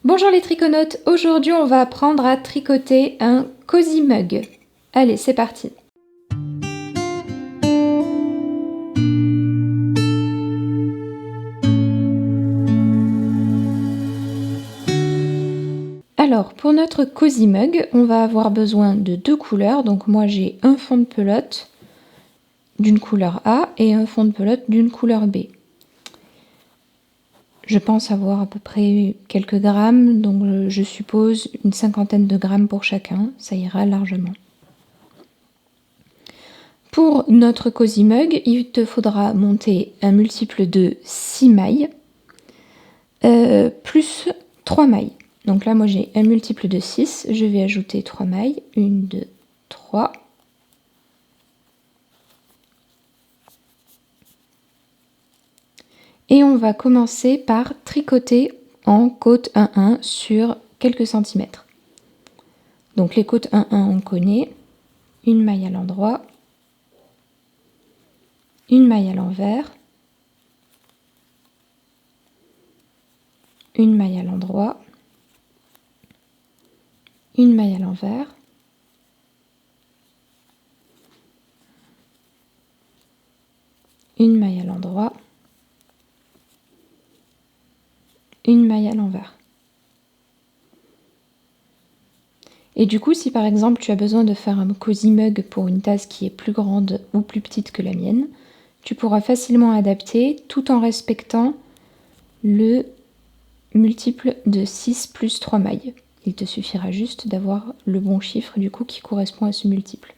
Bonjour les triconautes, aujourd'hui on va apprendre à tricoter un cozy mug. Allez, c'est parti. Alors pour notre cozy mug, on va avoir besoin de deux couleurs. Donc moi j'ai un fond de pelote d'une couleur A et un fond de pelote d'une couleur B. Je pense avoir à peu près quelques grammes, donc je suppose une cinquantaine de grammes pour chacun, ça ira largement. Pour notre cozy mug, il te faudra monter un multiple de 6 mailles, plus 3 mailles. Donc là, moi j'ai un multiple de 6, je vais ajouter 3 mailles, 1, 2, 3. Et on va commencer par tricoter en côte 1-1 sur quelques centimètres. Donc les côtes 1-1 on connaît, une maille à l'endroit, une maille à l'envers, une maille à l'endroit, une maille à l'envers, une maille à l'endroit, une maille à l'envers. Et du coup, si par exemple tu as besoin de faire un cozy mug pour une tasse qui est plus grande ou plus petite que la mienne, tu pourras facilement adapter tout en respectant le multiple de 6 plus 3 mailles. Il te suffira juste d'avoir le bon chiffre du coup qui correspond à ce multiple.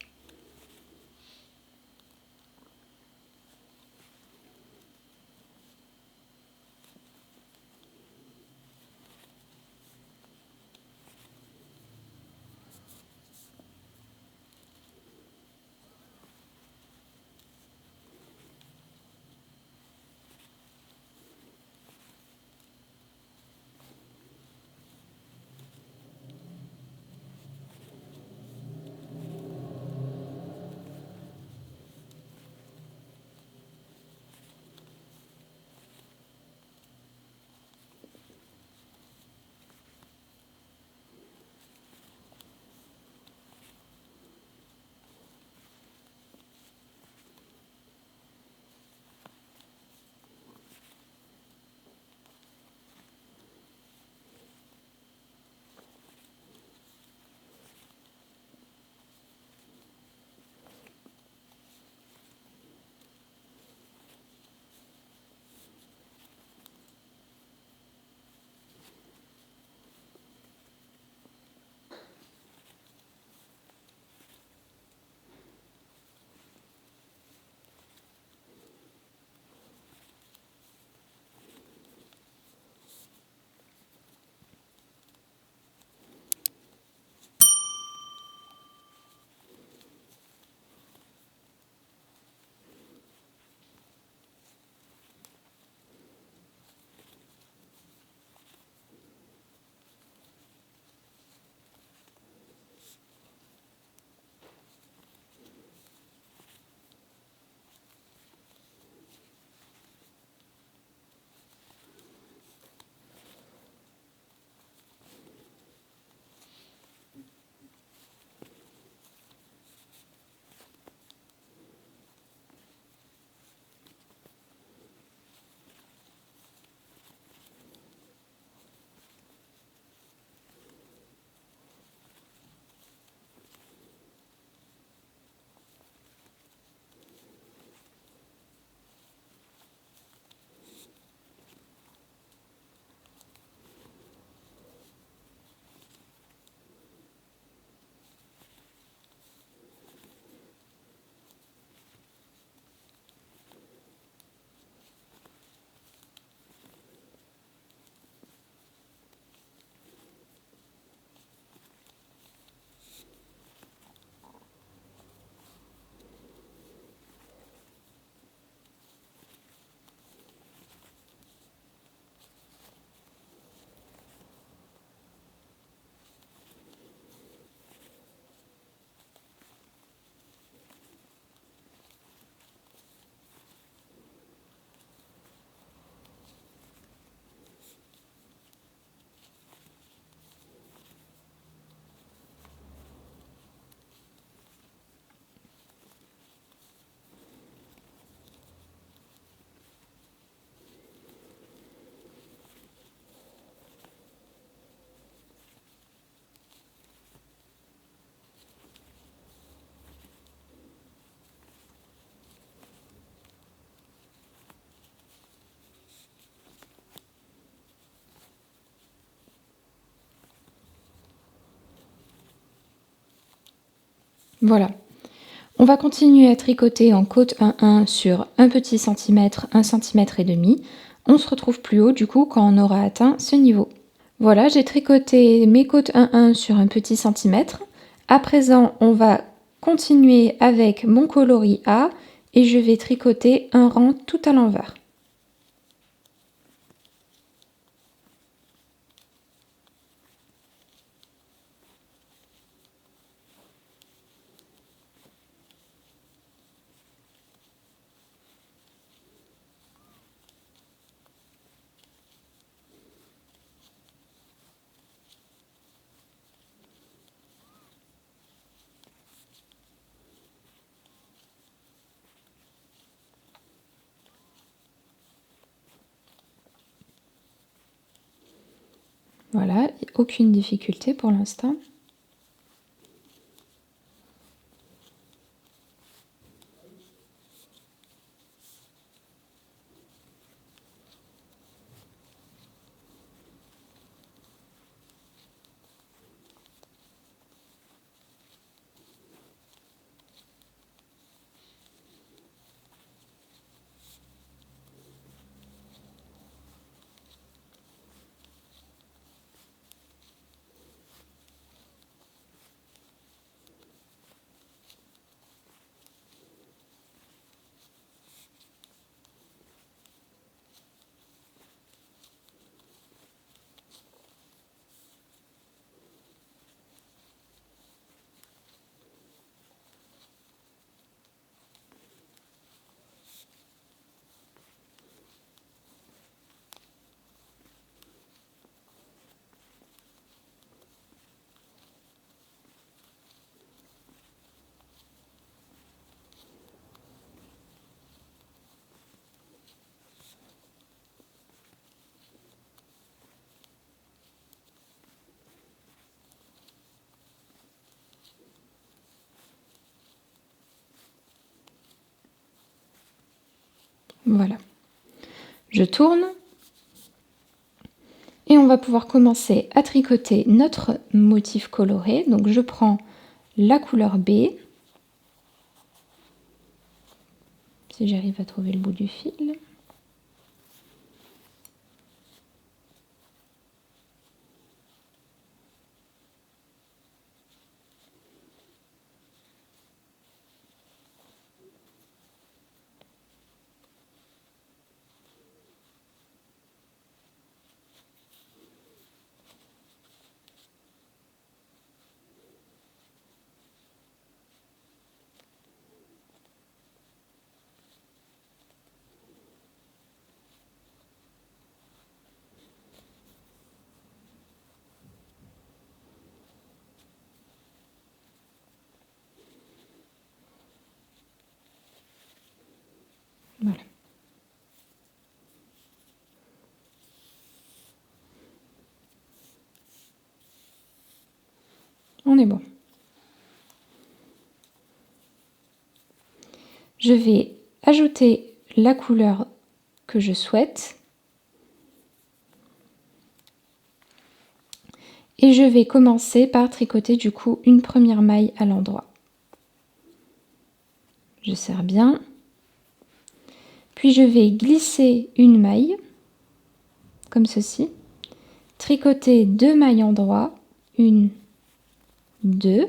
Voilà. On va continuer à tricoter en côte 1,1 sur un petit centimètre, 1,5 cm. On se retrouve plus haut du coup quand on aura atteint ce niveau. Voilà, j'ai tricoté mes côtes 1,1 sur un petit centimètre. À présent, on va continuer avec mon coloris A et je vais tricoter un rang tout à l'envers. Voilà, aucune difficulté pour l'instant. Voilà. Je tourne et on va pouvoir commencer à tricoter notre motif coloré. Donc je prends la couleur B, si j'arrive à trouver le bout du fil. Voilà. On est bon. Je vais ajouter la couleur que je souhaite et je vais commencer par tricoter du coup une première maille à l'endroit. Je serre bien, puis je vais glisser une maille comme ceci, tricoter 2 mailles endroits, 1, 2,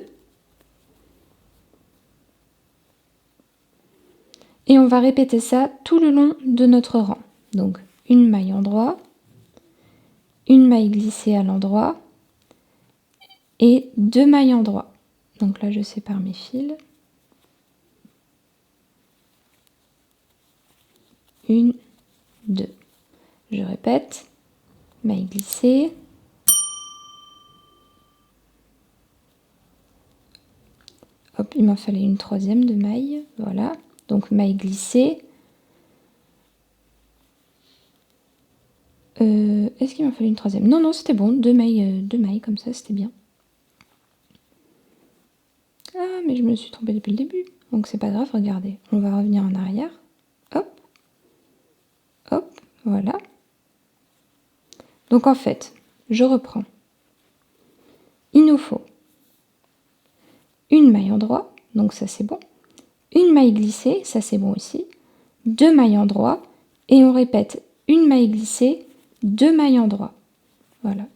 et on va répéter ça tout le long de notre rang. Donc une maille endroit, une maille glissée à l'endroit et 2 mailles endroits. Donc là je sépare mes fils. 1, 2. Je répète, maille glissée, hop, il m'en fallait une troisième de maille, voilà, donc maille glissée. Est-ce qu'il m'en fallait une troisième? Non, non, c'était bon, deux mailles comme ça, c'était bien. Ah, mais je me suis trompée depuis le début, donc c'est pas grave, regardez, on va revenir en arrière, hop, hop, voilà. Donc en fait, je reprends. Il nous faut une maille endroit, donc ça c'est bon. Une maille glissée, ça c'est bon aussi. 2 mailles en droit et on répète une maille glissée, 2 mailles en droit. Voilà.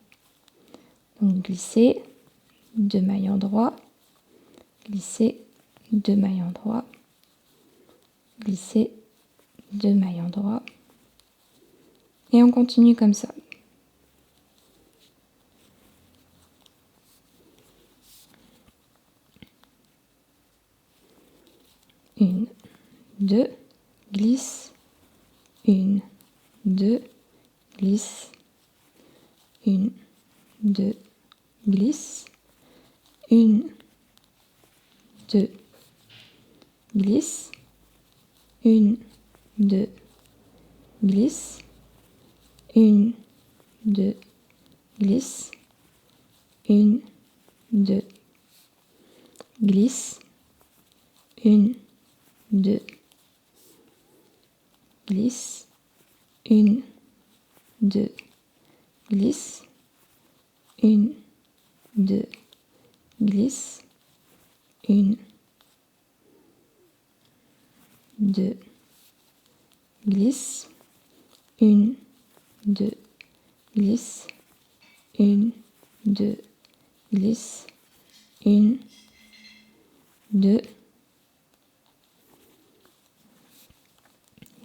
Donc glisser, 2 mailles en droit, glisser, 2 mailles en droit, glisser, 2 mailles en droit. Et on continue comme ça. Une, 2, glisse, 1, 2, glisse, 1, 2, glisse, 1, 2, glisse, 1, 2, glisse, 1, 2, glisse, 1, 2, glisse, 1, 2, glisse, 1, 2, glisse, 1, 2, glisse, 1, 2, glisse, 1, 2, glisse, 1, 2, glisse, 1, 2,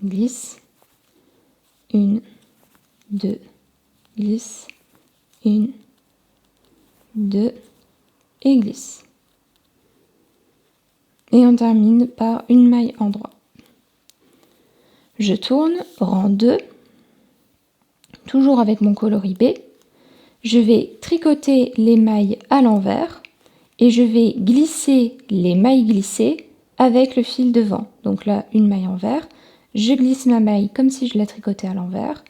glisse, 1, 2, glisse, 1, 2 et glisse. Et on termine par une maille en droit. Je tourne, rang 2, toujours avec mon coloris B. Je vais tricoter les mailles à l'envers et je vais glisser les mailles glissées avec le fil devant. Donc là, une maille envers. Je glisse ma maille comme si je la tricotais à l'envers.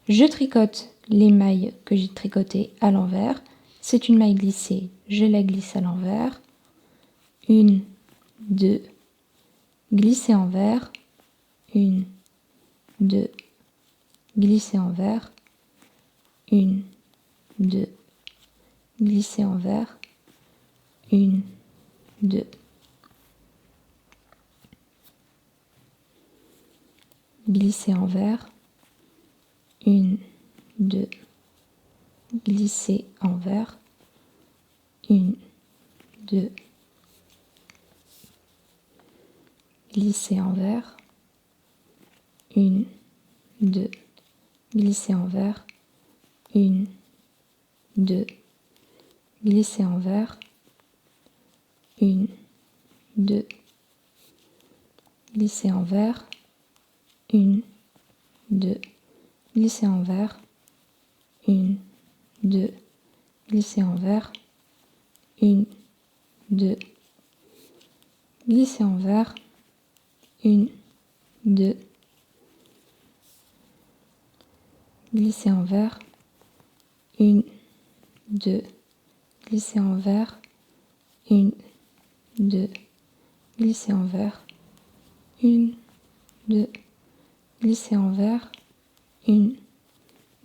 Je tricote les mailles que j'ai tricotées à l'envers. C'est une maille glissée, je la glisse à l'envers. 1, 2, glisser envers. 1, 2, glisser envers. 1, 2, glisser envers. 1, 2. Glisser envers. 1, 2, glisser envers. 1, 2, glisser envers. 1, 2, glisser envers. 1, 2, glisser envers. 1, 2, glisser envers. 1, 2, glisser envers. 1, 2, glisser envers. 1, 2, glisser envers. 1, 2, glisser envers. 1, 2, glisser envers. 1, 2, glisser envers. 1, 2, glisser envers. 1,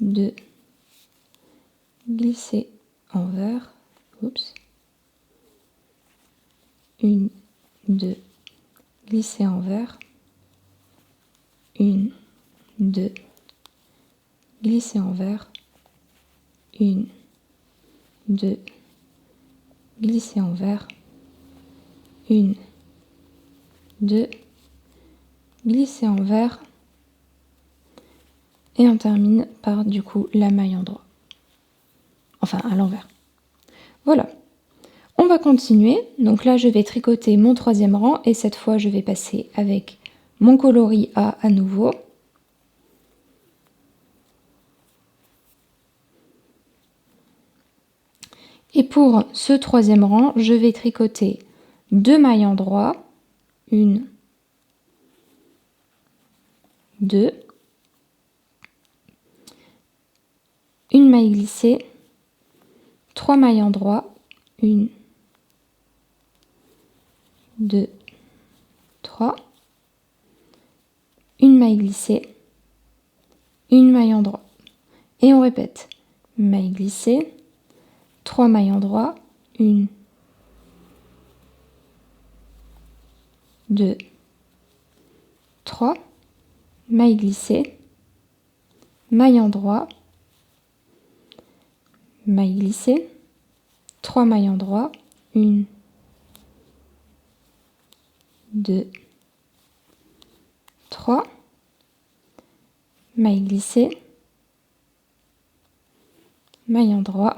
2, glisser envers. Oups. 1, 2, glisser envers. 1, 2, glisser envers. 1, 2, glisser envers. 1, 2, glisser envers. Et on termine par du coup la maille en droit. Enfin à l'envers. Voilà. On va continuer. Donc là je vais tricoter mon 3e rang et cette fois je vais passer avec mon coloris A à nouveau. Et pour ce 3e rang, je vais tricoter 2 mailles en droit. 1, 2. Une maille glissée. 3 mailles en droit. 1, 2, 3. Une maille glissée. Une maille en droit. Et on répète. Maille glissée. 3 mailles en droit. 1, 2, 3, maille glissée, maille endroit, maille glissée, 3 mailles endroit, 1, 2, 3, maille glissée, maille endroit,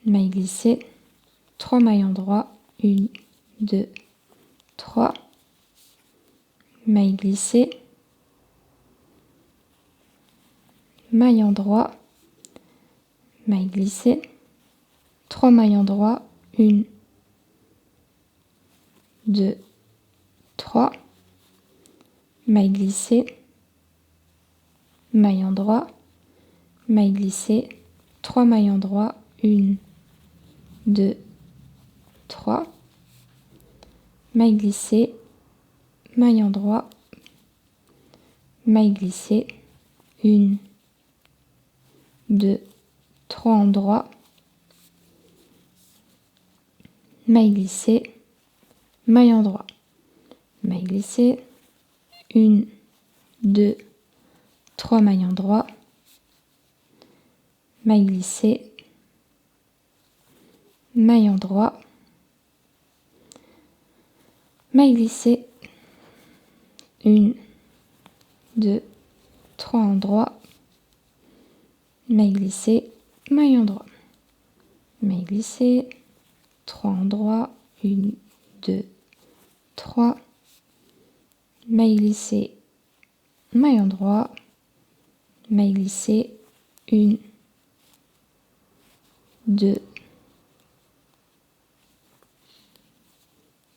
maille glissée, 3 mailles endroit, 1, 2, 3, maille glissée, maille endroit, maille glissée, 3 mailles endroit, 1, 2, 3, maille glissée, maille endroit, maille glissée, 3 mailles endroit, 1, 2, 3, maille glissée, maille endroit, maille glissée, 1, 2, 3 endroits, maille glissée, maille endroit, maille glissée, 1, 2, 3 mailles endroit, maille glissée, maille endroit, maille glissée, 1, 2, 3 endroits, maille glissée, maille endroit, maille glissée, 3 endroits, 1, 2, 3, maille glissée, maille endroit, maille glissée, 1, 2,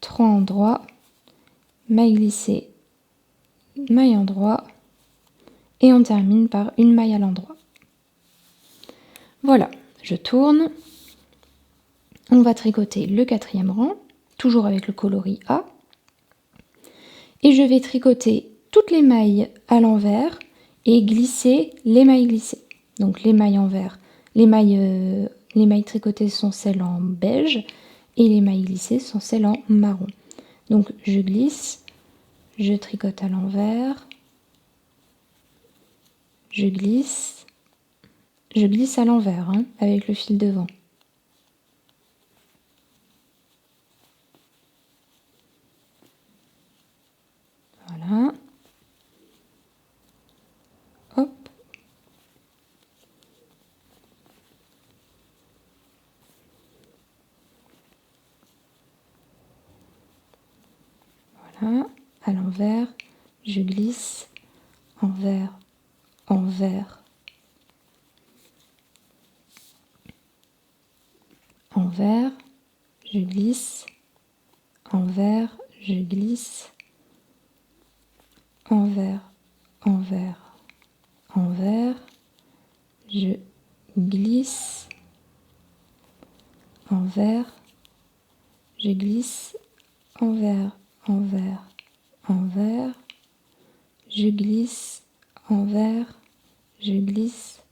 3 endroits, maille glissée, maille endroit, et on termine par une maille à l'endroit. Voilà, je tourne. On va tricoter le 4e rang, toujours avec le coloris A. Et je vais tricoter toutes les mailles à l'envers et glisser les mailles glissées. Donc les mailles envers, les mailles tricotées sont celles en beige et les mailles glissées sont celles en marron. Donc je glisse, je tricote à l'envers, je glisse à l'envers hein, avec le fil devant. Voilà. Hop. Voilà. À l'envers, je glisse, envers, envers, envers, je glisse, envers, je glisse, envers, envers, envers, je glisse, envers, je glisse, envers, envers, envers, je glisse, envers, je glisse,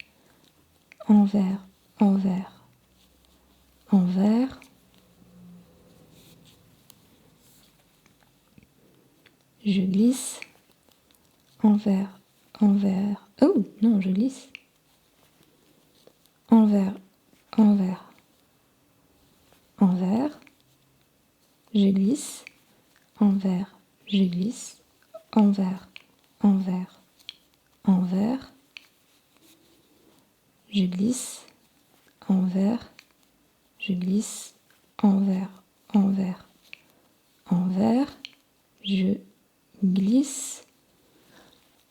envers, envers, envers, je glisse, envers, envers, oh non, je glisse, envers, envers, envers, je glisse, envers, je glisse, envers, envers, envers, je glisse, envers, je glisse, envers, envers, envers, je glisse,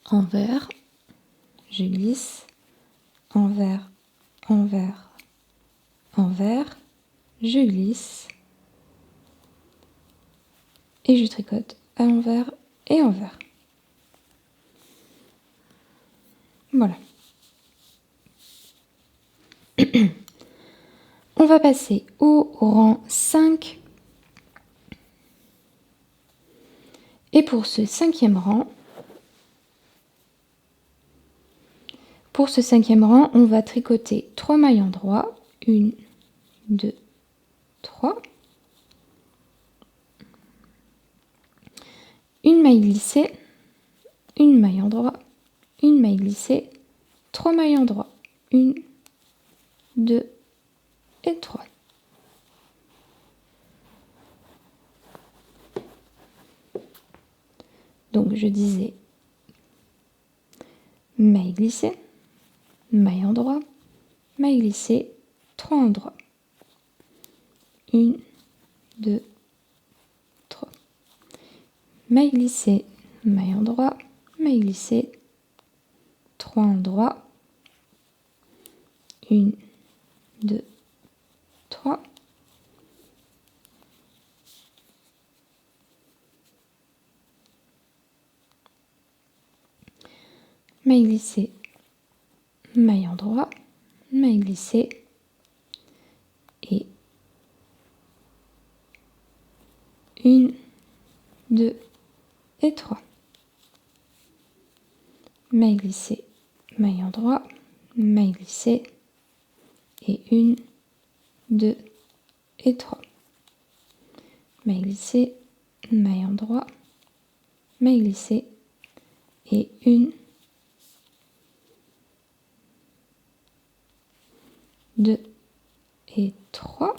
envers, je glisse, envers, envers, envers, je glisse, et je tricote à l'envers et envers. Voilà. On va passer au rang 5. Et pour ce 5e rang, on va tricoter 3 mailles endroit. 1, 2, 3. une maille glissée, une maille endroit, une maille glissée, 3 mailles endroit, 1, 2 et 3. Donc je disais maille glissée, maille endroit, maille glissée, 3 endroits, 1, 2, 3. Maille glissée, maille endroit, maille glissée, 3 endroits, 1, 2, 3. Maille glissée, maille endroit, maille glissée et 1, 2 et 3. Maille glissée, maille endroit, maille glissée et 1, 2 et 3. Maille glissée, maille endroit, maille glissée et 1, 2 et 3.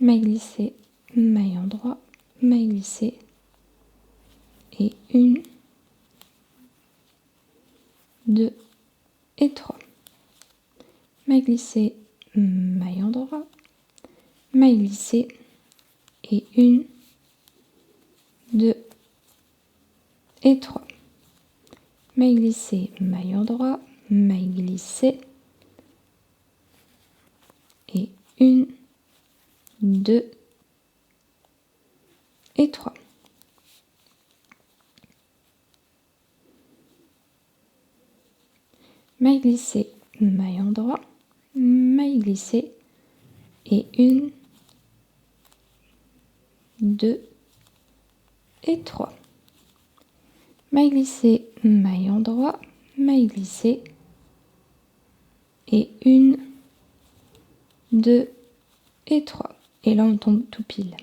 Maille glissée, maille endroit, maille glissée et 1, 2 et 3. Maille glissée, maille endroit, maille glissée et 1, 2 et 3. Maille glissée, maille endroit, maille glissée et 1, 2 et 3. Maille glissée, maille endroit, maille glissée et 1, 2 et 3. Maille glissée, maille endroit, maille glissée et 1, 2 et 3. Et là on tombe tout pile.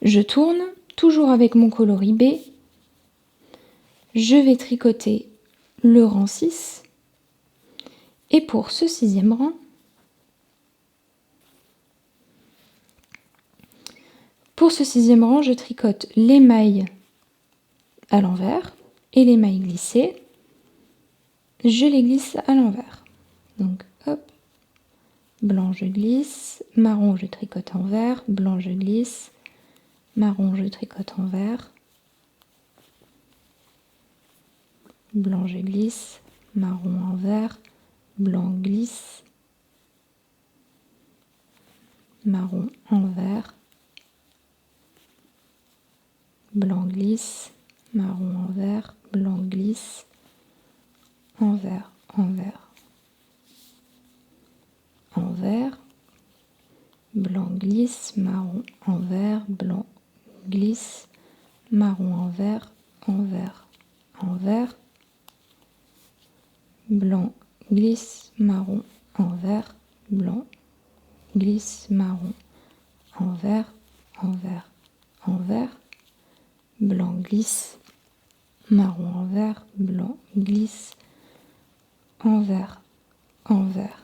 Je tourne, toujours avec mon coloris B. Je vais tricoter le rang 6. Et pour ce 6e rang, je tricote les mailles à l'envers et les mailles glissées. Je les glisse à l'envers. Donc hop, blanc je glisse, marron je tricote en vert, blanc je glisse, marron je tricote en vert, blanc je glisse, marron en vert, blanc glisse, marron en vert, blanc glisse, marron en vert, blanc glisse, en vert, en vert, en vert, blanc glisse, marron en vert, blanc glisse, marron en vert, en vert, en vert, blanc glisse, marron en vert, blanc glisse, marron en vert, en vert, en vert, blanc glisse, marron en vert, blanc glisse, en vert, en vert,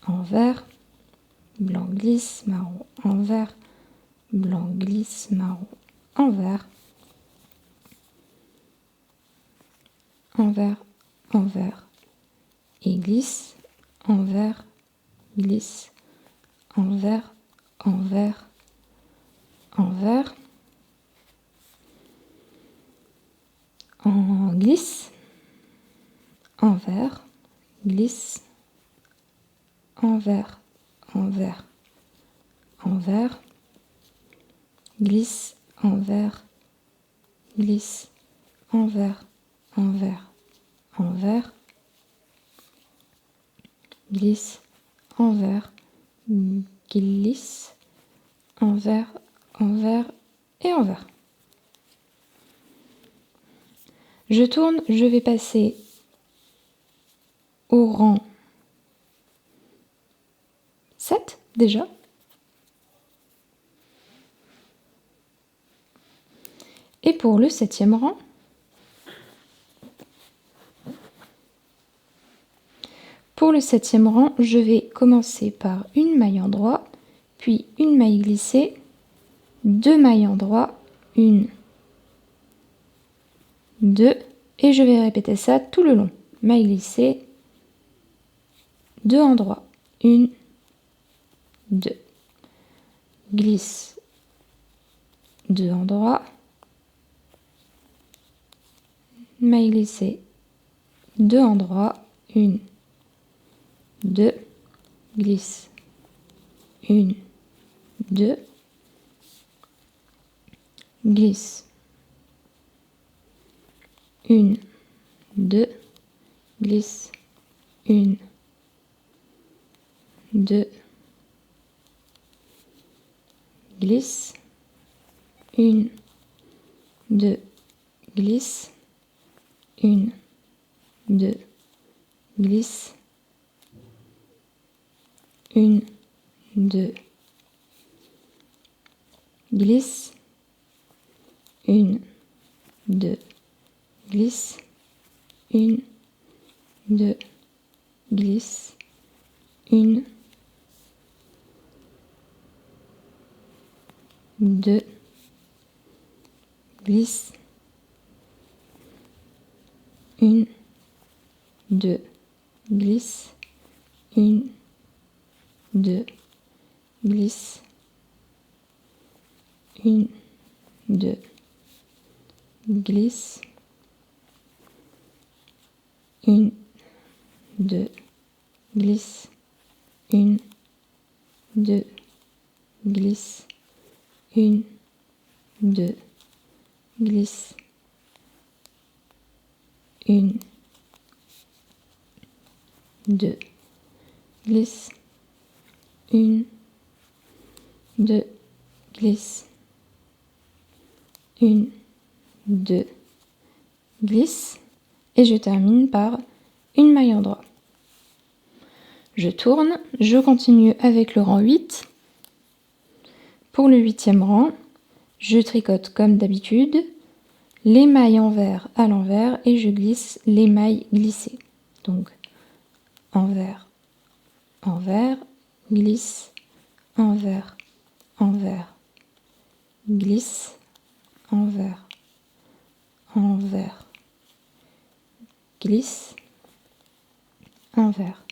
en vert, blanc glisse, marron en vert, blanc glisse, marron en vert, en vert, en vert, et glisse, en vert, glisse, en vert, en vert, en vert, en glisse, en vert, glisse, en vert, en vert, en vert, glisse, en vert, glisse, en vert, en vert, en vert, glisse, en vert, glisse, en vert et en vert. Je tourne, je vais passer au rang 7. déjà. Et pour le 7e rang, je vais commencer par une maille en droit, puis une maille glissée, 2 mailles en droit, 1, 2, et je vais répéter ça tout le long. Maille glissée, 2 en droit, 1, 2, glisse, 2 en droit, maille glissée, 2 en droit, 1, 2, glisse, 1, 2, glisse, 1, 2, glisse, 1, 2, glisse, 1, 2, glisse, 1, 2, glisse, 1, 2, glisse, 1, 2, glisse, 1, 2, glisse, 1, 2, glisse, 1, 2, glisse, 1, 2, glisse, 1, 2, glisse, 1, 2, glisse, 1, 2, glisse, 1, 2, glisse, 1, 2, glisse, 1, 2, glisse, 1, 2, glisse, et je termine par une maille en droit. Je tourne, je continue avec le rang 8. Pour le 8e rang, je tricote comme d'habitude, les mailles envers à l'envers et je glisse les mailles glissées. Donc envers, envers, glisse, envers, envers, glisse, envers, envers, glisse, envers,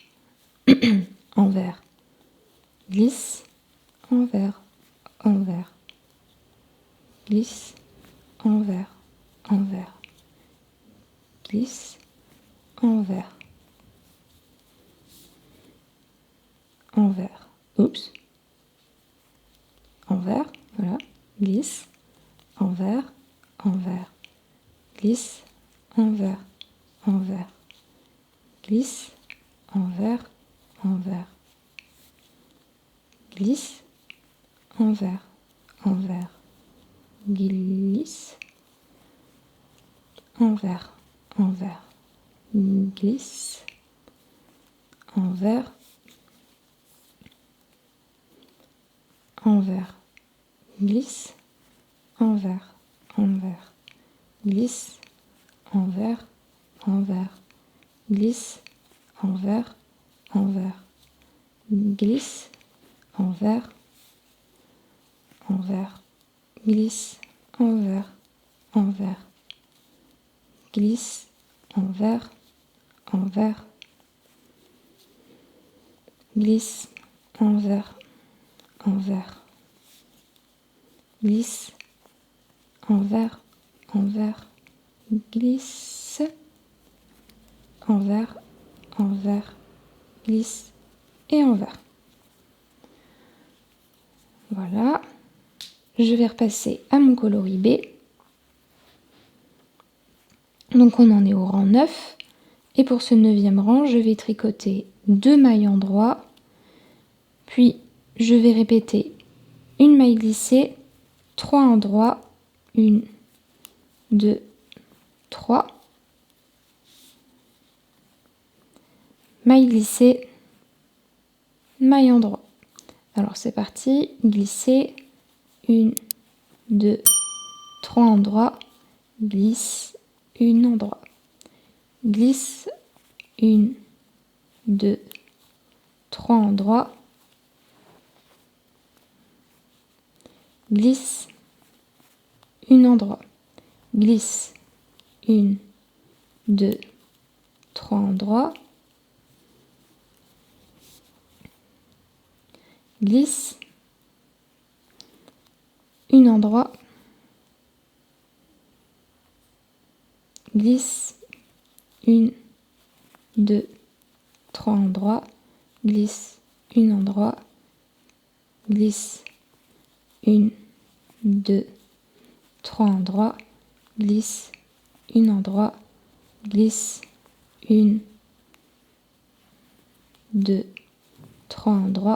envers, glisse, envers, envers, glisse, envers, envers, glisse, envers, envers, oups, envers, voilà, glisse, envers, envers, glisse, envers, envers, glisse, envers, envers, glisse, envers, envers, glisse, envers, envers, glisse, envers, envers, glisse, envers, envers, glisse, envers, envers, glisse, envers, envers, glisse, envers, envers, glisse, envers, envers, glisse, envers, envers, glisse, envers, envers, glisse, envers, envers, glisse, envers, envers, glisse et envers. Voilà, je vais repasser à mon coloris B. Donc on en est au rang 9 et pour ce 9e rang, je vais tricoter 2 mailles en droit, puis je vais répéter une maille glissée, 3 en droit, 1, 2, 3, maille glissée, maille en droit, Alors c'est parti, glisser, 1, 2, 3 endroits, glisse, 1 endroit, glisse, 1, 2, 3 endroits, glisse, 1 endroit, glisse, 1, 2, 3 endroits, glisse, 1 endroit, glisse, 1, 2, 3 endroits, glisse, 1 endroit, glisse, 1, 2, 3 endroits, glisse, 1 endroit, glisse, 1, 2, 3 endroits, glisse,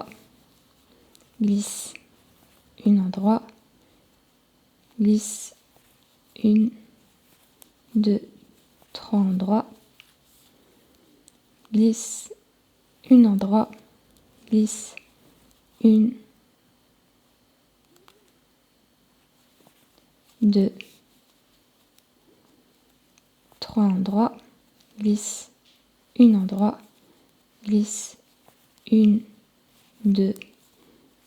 1 endroit, glisse, 1, 2, 3 endroits, glisse, 1 endroit, glisse, 1, 2, 3 endroits, glisse, 1 endroit, glisse, 1, 2,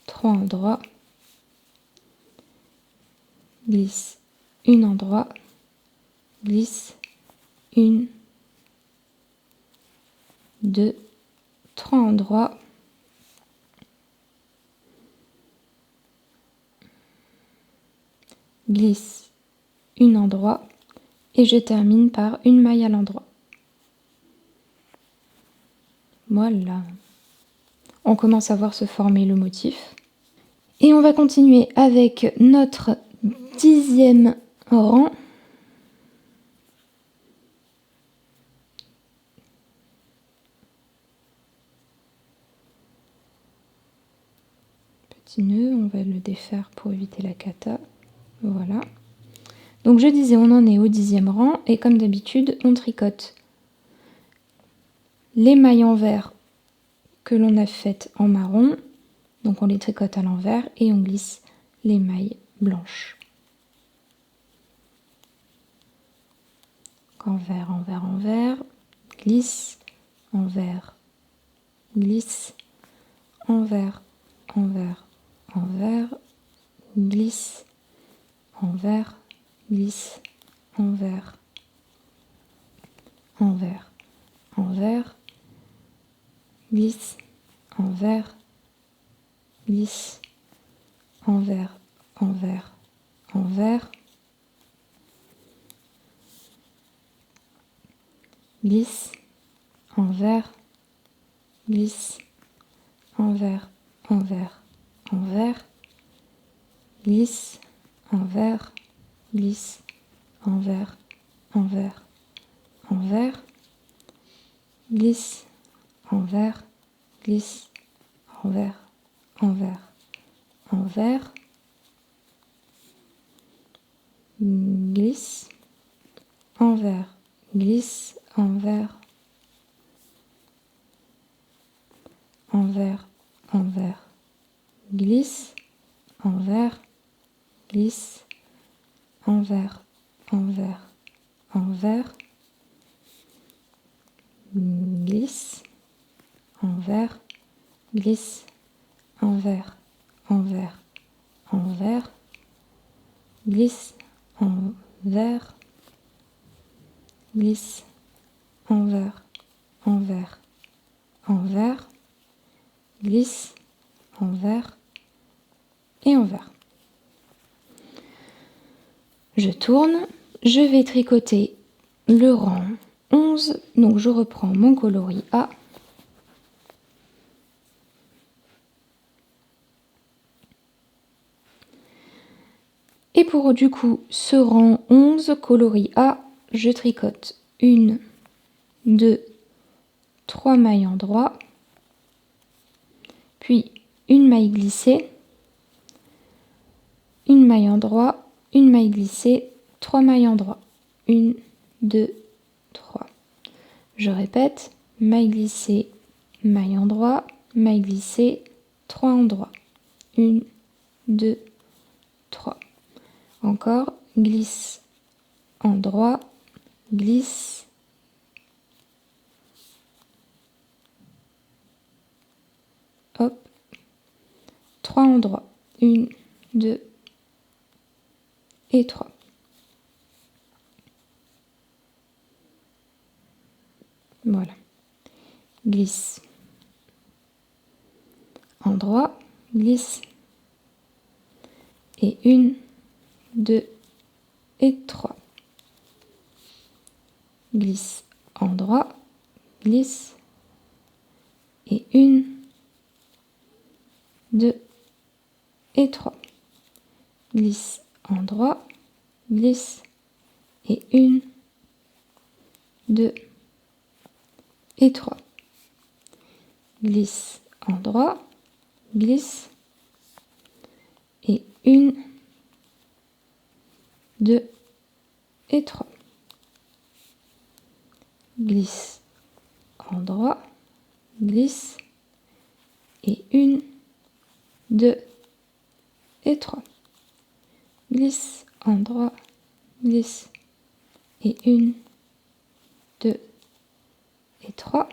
3 endroits, glisse, 1 endroit, glisse, 1, 2, 3 endroits, glisse, 1 endroit, et je termine par une maille à l'endroit. Voilà. On commence à voir se former le motif. Et on va continuer avec notre 10e rang. Petit nœud, on va le défaire pour éviter la cata. Voilà. Donc je disais, on en est au 10e rang et comme d'habitude, on tricote les mailles en vert que l'on a faites en marron. Donc on les tricote à l'envers et on glisse les mailles blanches. Envers, envers, envers, glisse, envers, glisse, envers, envers, envers, glisse, envers, glisse, envers, envers, envers, glisse, envers, glisse, envers, envers, envers, glisse, envers, glisse, envers, envers, envers, glisse, envers, glisse, envers, envers, envers, glisse, envers, glisse, envers, envers, envers, glisse, envers, glisse, envers, envers, envers, glisse, envers, glisse, envers, envers, envers, glisse, envers, glisse, envers, envers, envers, glisse, envers, glisse, envers, envers, envers, glisse, envers et envers. Je tourne, je vais tricoter le rang 11, donc je reprends mon coloris A. Et pour du coup ce rang 11 coloris A, je tricote 1, 2, 3 mailles en droit, puis une maille glissée, une maille en droit, une maille glissée, 3 mailles en droit, 1, 2, 3. Je répète, maille glissée, maille en droit, maille glissée, 3 endroits. 1, 2, 3. Encore, glisse, endroit, glisse, hop, 3 endroits. 1, 2 et 3. Voilà. Glisse, endroit, glisse, et 1, 2 et 3. Glisse, endroit, glisse, et 1, 2 et 3. Glisse, endroit, glisse, et 1, 2 et 3. Glisse, endroit, glisse, et 1, 2 et 3. Glisse, endroit, glisse, et 1, 2 et 3. Glisse, endroit, glisse, et 1, 2 et 3.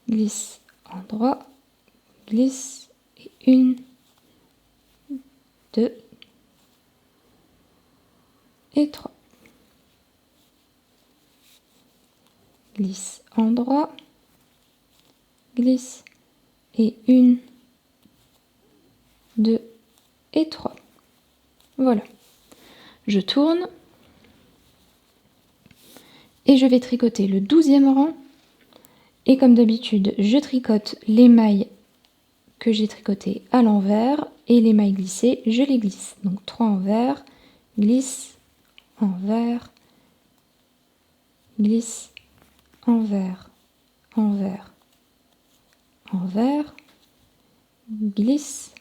Glisse, endroit, glisse, et 1, 2 et 3. Glisse, endroit, glisse, et 1, 2 et 3. Voilà. Je tourne et je vais tricoter le 12e rang. Et comme d'habitude, je tricote les mailles que j'ai tricotées à l'envers et les mailles glissées, je les glisse. Donc 3 envers, glisse, envers, glisse, envers, envers, envers, glisse,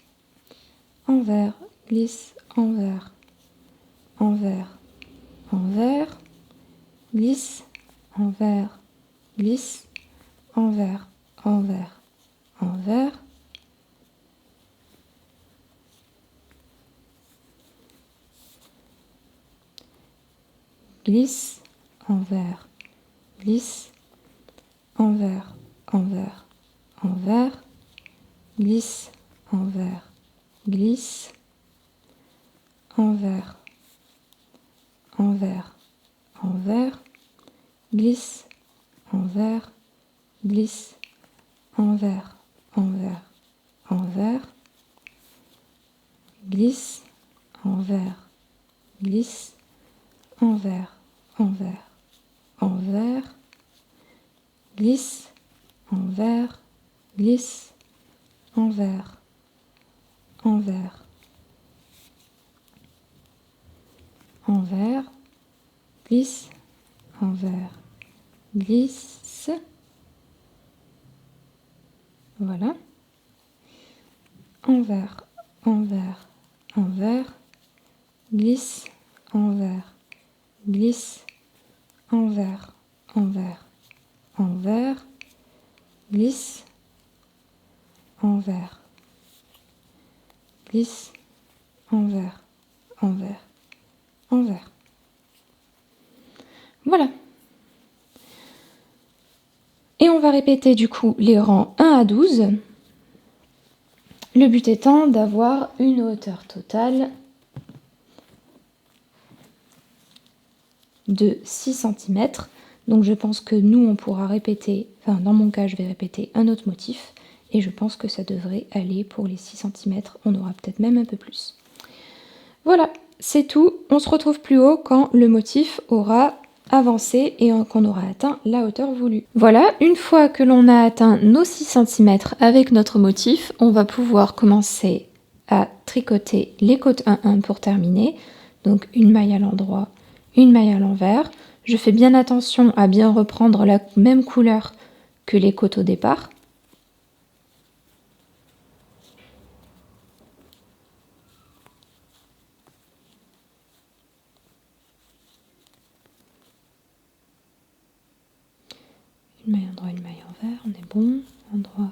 envers, glisse, envers, envers, envers, glisse, envers, glisse, envers, envers, envers, glisse, envers, glisse, envers, envers, envers, glisse, envers, glisse, envers, envers, envers, glisse, envers, glisse, envers, envers, envers, glisse, envers, glisse, envers, envers, envers, glisse, envers, glisse, envers, envers, envers, glisse, envers, glisse. Voilà. Envers, envers, envers, glisse, envers, glisse, envers, envers, envers, glisse, envers, glisse, envers, envers, envers. Voilà. Et on va répéter du coup les rangs 1 à 12. Le but étant d'avoir une hauteur totale de 6 cm. Donc je pense que nous, on pourra répéter, enfin dans mon cas, je vais répéter un autre motif. Et je pense que ça devrait aller pour les 6 cm. On aura peut-être même un peu plus. Voilà, c'est tout. On se retrouve plus haut quand le motif aura avancé et qu'on aura atteint la hauteur voulue. Voilà, une fois que l'on a atteint nos 6 cm avec notre motif, on va pouvoir commencer à tricoter les côtes 1-1 pour terminer. Donc une maille à l'endroit, une maille à l'envers. Je fais bien attention à bien reprendre la même couleur que les côtes au départ. Une maille endroit, une maille envers, on est bon. Endroit,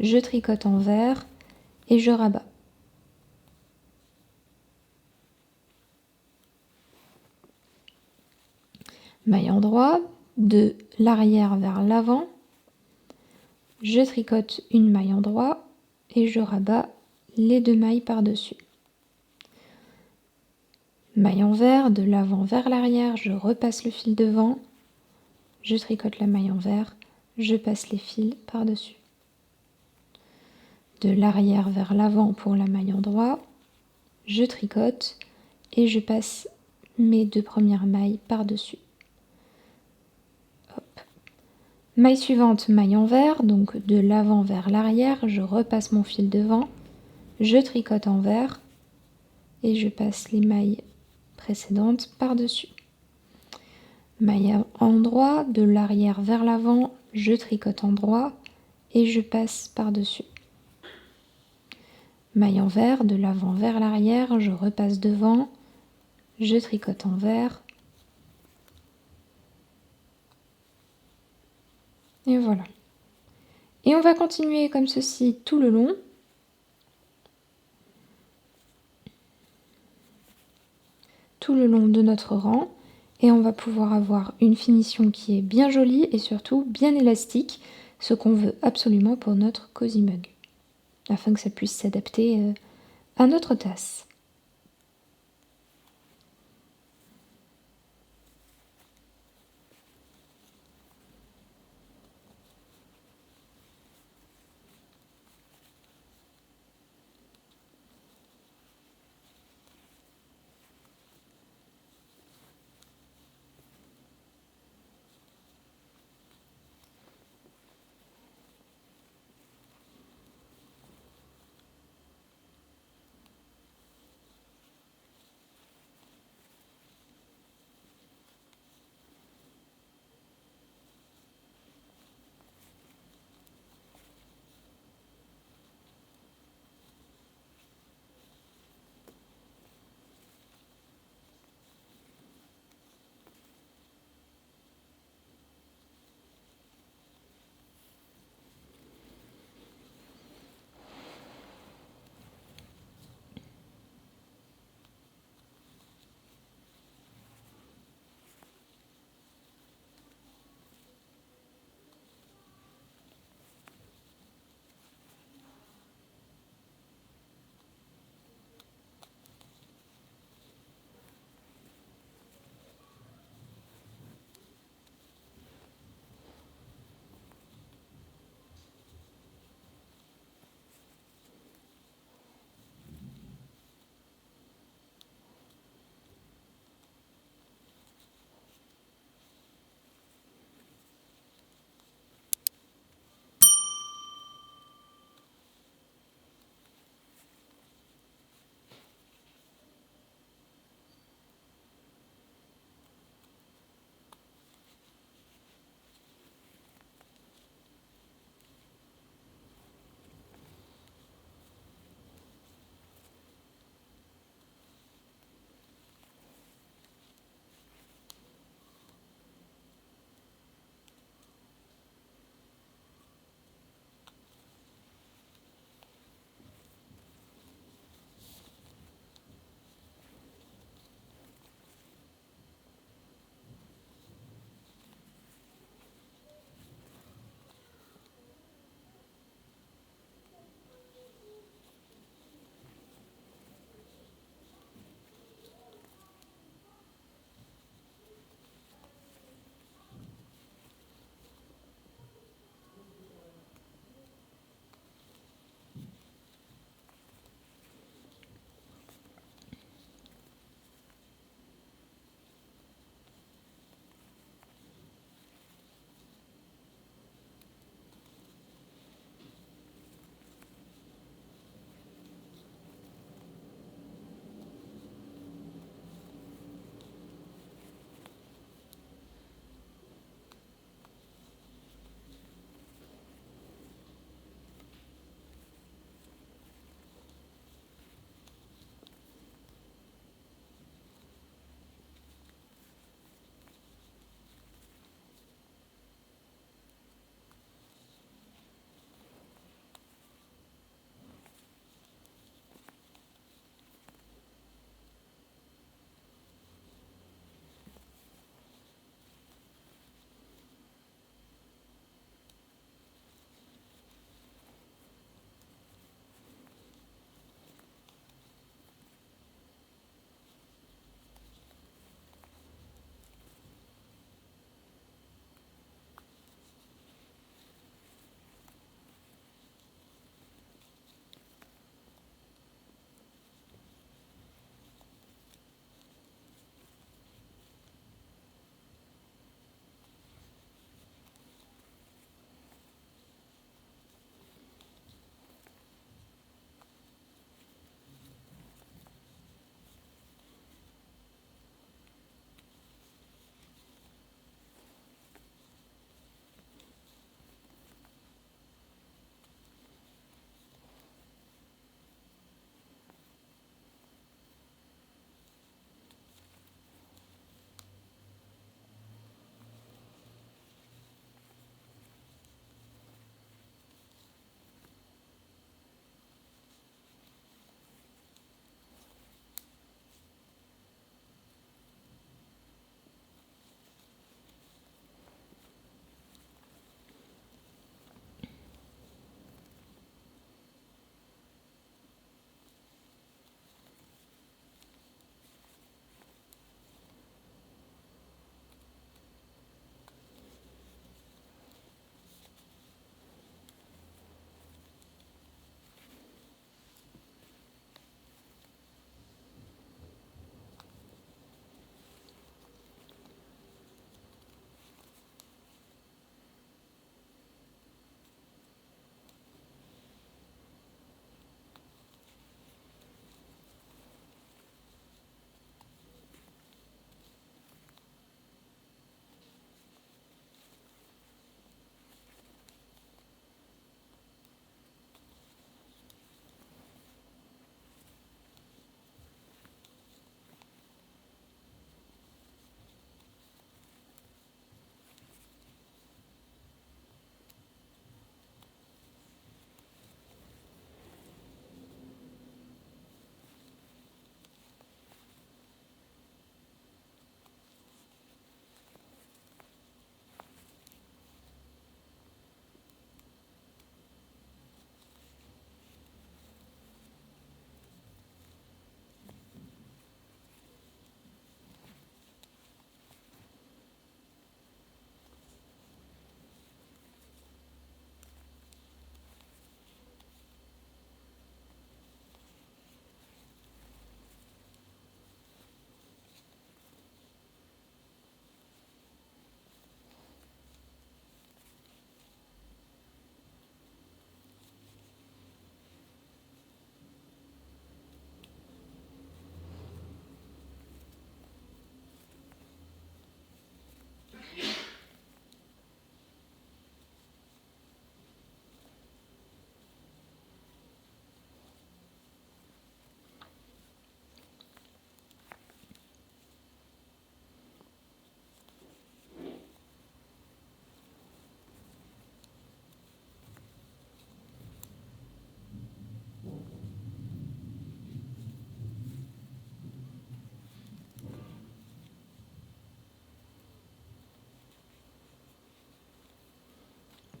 je tricote en vert et je rabats. Maille endroit, de l'arrière vers l'avant, je tricote une maille endroit et je rabats les 2 mailles par-dessus. Maille envers, de l'avant vers l'arrière, je repasse le fil devant, je tricote la maille envers, je passe les fils par-dessus. De l'arrière vers l'avant pour la maille endroit, je tricote et je passe mes 2 premières mailles par-dessus. Maille suivante, maille envers, donc de l'avant vers l'arrière, je repasse mon fil devant, je tricote envers et je passe les mailles précédentes par-dessus. Maille endroit, de l'arrière vers l'avant, je tricote endroit et je passe par-dessus. Maille envers, de l'avant vers l'arrière, je repasse devant, je tricote envers. Et voilà. Et on va continuer comme ceci tout le long. Tout le long de notre rang. Et on va pouvoir avoir une finition qui est bien jolie et surtout bien élastique, ce qu'on veut absolument pour notre cozy mug, afin que ça puisse s'adapter à notre tasse.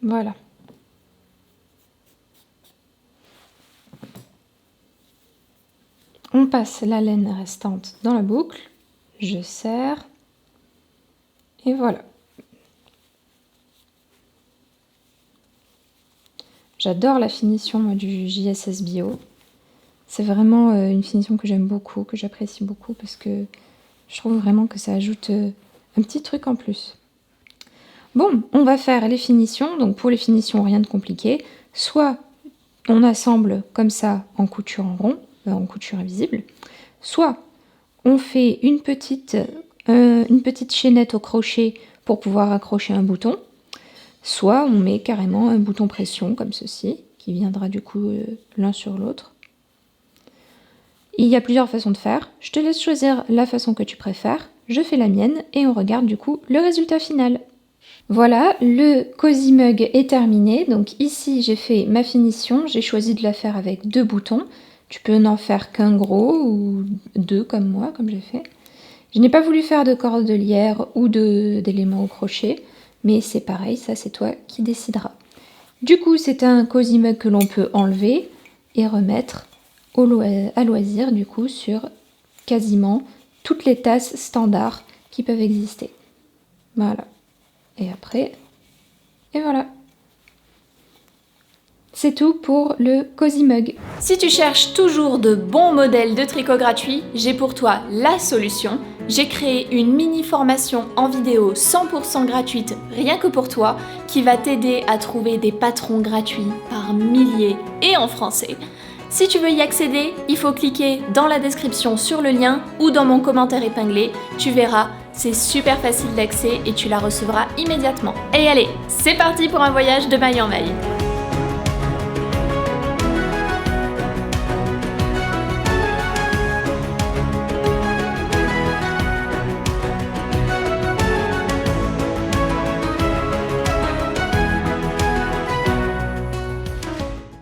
Voilà. On passe la laine restante dans la boucle, je serre, et voilà. J'adore la finition moi, du JSS Bio. C'est vraiment une finition que j'aime beaucoup, que j'apprécie beaucoup, parce que je trouve vraiment que ça ajoute un petit truc en plus. Bon, on va faire les finitions. Donc pour les finitions, rien de compliqué. Soit on assemble comme ça en couture en rond, en couture invisible. Soit on fait une petite chaînette au crochet pour pouvoir accrocher un bouton. Soit on met carrément un bouton pression comme ceci, qui viendra du coup l'un sur l'autre. Il y a plusieurs façons de faire. Je te laisse choisir la façon que tu préfères. Je fais la mienne et on regarde du coup le résultat final. Voilà, le Cozy Mug est terminé. Donc ici, j'ai fait ma finition. J'ai choisi de la faire avec 2 boutons. Tu peux n'en faire qu'un gros ou 2 comme moi, comme j'ai fait. Je n'ai pas voulu faire de cordelière ou d'éléments au crochet. Mais c'est pareil, ça c'est toi qui décideras. Du coup, c'est un Cozy Mug que l'on peut enlever et remettre à loisir du coup sur quasiment toutes les tasses standards qui peuvent exister. Voilà. Et après, et voilà. C'est tout pour le Cozy Mug. Si tu cherches toujours de bons modèles de tricot gratuits, j'ai pour toi la solution. J'ai créé une mini formation en vidéo 100% gratuite rien que pour toi qui va t'aider à trouver des patrons gratuits par milliers et en français. Si tu veux y accéder, il faut cliquer dans la description sur le lien ou dans mon commentaire épinglé. Tu verras, c'est super facile d'accès et tu la recevras immédiatement. Et allez, c'est parti pour un voyage de maille en maille.